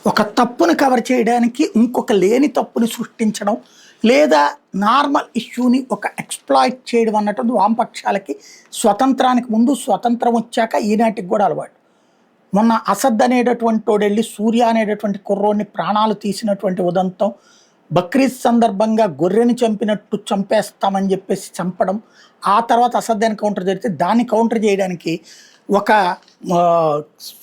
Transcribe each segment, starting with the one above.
ఒక తప్పుని కవర్ చేయడానికి ఇంకొక లేని తప్పుని సృష్టించడం, లేదా నార్మల్ ఇష్యూని ఒక ఎక్స్‌ప్లాయిట్ చేయడం అన్నటువంటిది వామపక్షాలకి స్వతంత్రానికి ముందు, స్వతంత్రం వచ్చాక ఈనాటికి కూడా అలవాటు. మొన్న అసద్ అనేటటువంటోడెళ్ళి సూర్య అనేటటువంటి కుర్రోడిని ప్రాణాలు తీసినటువంటి ఉదంతం, బక్రీద్ సందర్భంగా గొర్రెని చంపినట్టు చంపేస్తామని చెప్పేసి చంపడం, ఆ తర్వాత అసద్ ఎన్‌కౌంటర్ జరిగితే దాన్ని కౌంటర్ చేయడానికి ఒక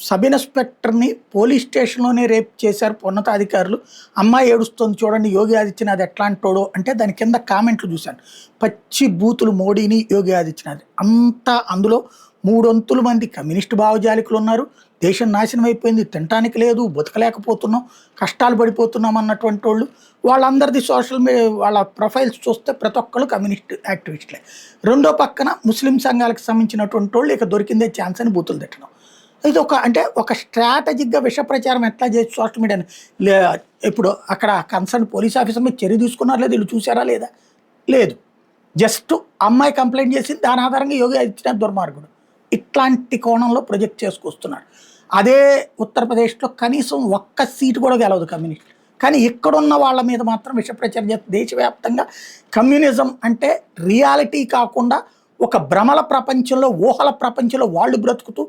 సబ్ ఇన్స్‌పెక్టర్‌ని పోలీస్ స్టేషన్‌లోనే రేప్ చేశారు ఉన్నతాధికారులు. అమ్మాయి ఏడుస్తోంది చూడండి యోగి ఆదిత్యనాథ్ ఎట్లాంటోడో అంటే దాని కింద కామెంట్లు చూశాను. పచ్చి బూతులు మోడీని, యోగి ఆదిత్యనాథ్. అంతా అందులో మూడొంతుల మంది కమ్యూనిస్టు భావజాలికులు ఉన్నారు. దేశం నాశనం అయిపోయింది, తినటానికి లేదు, బతకలేకపోతున్నాం, కష్టాలు పడిపోతున్నాం అన్నటువంటి వాళ్ళు. వాళ్ళందరిది సోషల్ వాళ్ళ ప్రొఫైల్స్ చూస్తే ప్రతి ఒక్కళ్ళు కమ్యూనిస్ట్ యాక్టివిస్టులే. రెండో పక్కన ముస్లిం సంఘాలకు సంబంధించినటువంటి వాళ్ళు ఇక దొరికిందే ఛాన్స్ అని బూతులు తిట్టడం. ఇది ఒక స్ట్రాటజిక్గా విష ప్రచారం ఎట్లా చేసి సోషల్ మీడియాని ఇప్పుడు అక్కడ కన్సర్న్ పోలీస్ ఆఫీసర్ మీద చర్య తీసుకున్నారు లేదా, వీళ్ళు చూసారా లేదా? లేదు. జస్ట్ అమ్మాయి కంప్లైంట్ చేసింది, దాని ఆధారంగా యోగి ఆదిత్యనాథ్ దుర్మార్గుడు ఇట్లాంటి కోణంలో ప్రొజెక్ట్ చేసుకొస్తున్నాడు. అదే ఉత్తరప్రదేశ్లో కనీసం ఒక్క సీటు కూడా గెలవదు కమ్యూనిస్ట్. కానీ ఇక్కడున్న వాళ్ళ మీద మాత్రం విష ప్రచారం చేస్తే దేశవ్యాప్తంగా కమ్యూనిజం అంటే రియాలిటీ కాకుండా ఒక భ్రమల ప్రపంచంలో, ఊహల ప్రపంచంలో వాళ్ళు బ్రతుకుతూ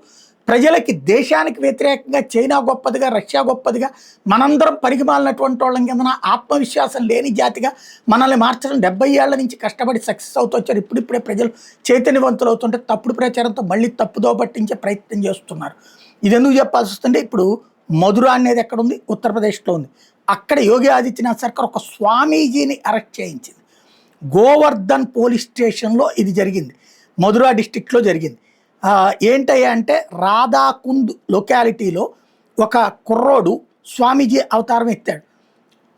ప్రజలకి దేశానికి వ్యతిరేకంగా చైనా గొప్పదిగా, రష్యా గొప్పదిగా, మనందరం పరిగిమాలినటువంటి వాళ్ళం కిందన ఆత్మవిశ్వాసం లేని జాతిగా మనల్ని మార్చడం 70 ఏళ్ల నుంచి కష్టపడి సక్సెస్ అవుతూ వచ్చారు. ఇప్పుడిప్పుడే ప్రజలు చైతన్యవంతులు అవుతుంటే తప్పుడు ప్రచారంతో మళ్ళీ తప్పుదో పట్టించే ప్రయత్నం చేస్తున్నారు. ఇది ఎందుకు చెప్పాల్సి వస్తుంటే, ఇప్పుడు మధుర అనేది ఎక్కడుంది? ఉత్తరప్రదేశ్లో ఉంది. అక్కడ యోగి ఆదిత్యనాథ్ సర్కార్ ఒక స్వామీజీని అరెస్ట్ చేయించింది. గోవర్ధన్ పోలీస్ స్టేషన్లో ఇది జరిగింది, మధురా డిస్టిక్లో జరిగింది. ఏంటయ్యా అంటే రాధాకుంద్ లొకాలిటీలో ఒక కుర్రోడు స్వామీజీ అవతారం ఎత్తాడు.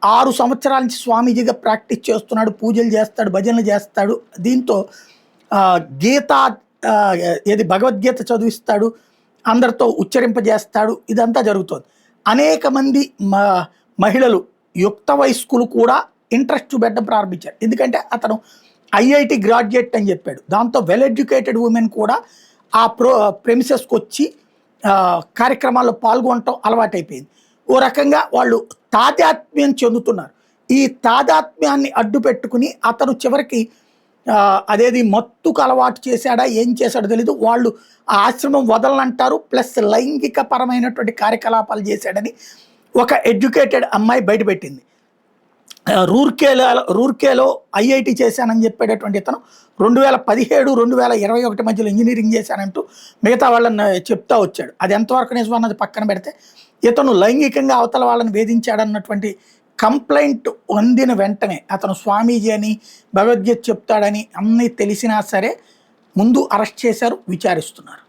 6 సంవత్సరాల నుంచి స్వామీజీగా ప్రాక్టీస్ చేస్తున్నాడు, పూజలు చేస్తాడు, భజనలు చేస్తాడు. దీంతో గీత ఏది భగవద్గీత చదివిస్తాడు, అందరితో ఉచ్చరింపజేస్తాడు. ఇదంతా జరుగుతుంది. అనేక మంది మహిళలు, యుక్త వయస్కులు కూడా ఇంట్రెస్ట్ చూపెట్టడం ప్రారంభించారు. ఎందుకంటే అతను ఐఐటి గ్రాడ్యుయేట్ అని చెప్పాడు. దాంతో వెల్ ఎడ్యుకేటెడ్ ఉమెన్ కూడా ఆ ప్రెమిసెస్కి వచ్చి కార్యక్రమాల్లో పాల్గొనటం అలవాటైపోయింది. ఓ రకంగా వాళ్ళు తాదాత్మ్యం చెందుతున్నారు. ఈ తాదాత్మ్యాన్ని అడ్డు పెట్టుకుని అతను చివరికి అదేది మత్తుకు అలవాటు చేశాడా, ఏం చేశాడో తెలీదు, వాళ్ళు ఆ ఆశ్రమం వదలనంటారు. ప్లస్ లైంగిక పరమైనటువంటి కార్యకలాపాలు చేశాడని ఒక ఎడ్యుకేటెడ్ అమ్మాయి బయటపెట్టింది. రూర్కేలో ఐఐటి చేశానని చెప్పేటటువంటి ఇతను 2017, 2021 మధ్యలో ఇంజనీరింగ్ చేశానంటూ మిగతా వాళ్ళని చెప్తా వచ్చాడు. అది ఎంతవరకు నిజం అన్నది పక్కన పెడితే, ఇతను లైంగికంగా అవతల వాళ్ళని వేధించాడన్నటువంటి కంప్లైంట్ అందిన వెంటనే అతను స్వామీజీ అని, భగవద్గీత చెప్తాడని అన్నీ తెలిసినా సరే ముందు అరెస్ట్ చేశారు, విచారిస్తున్నారు.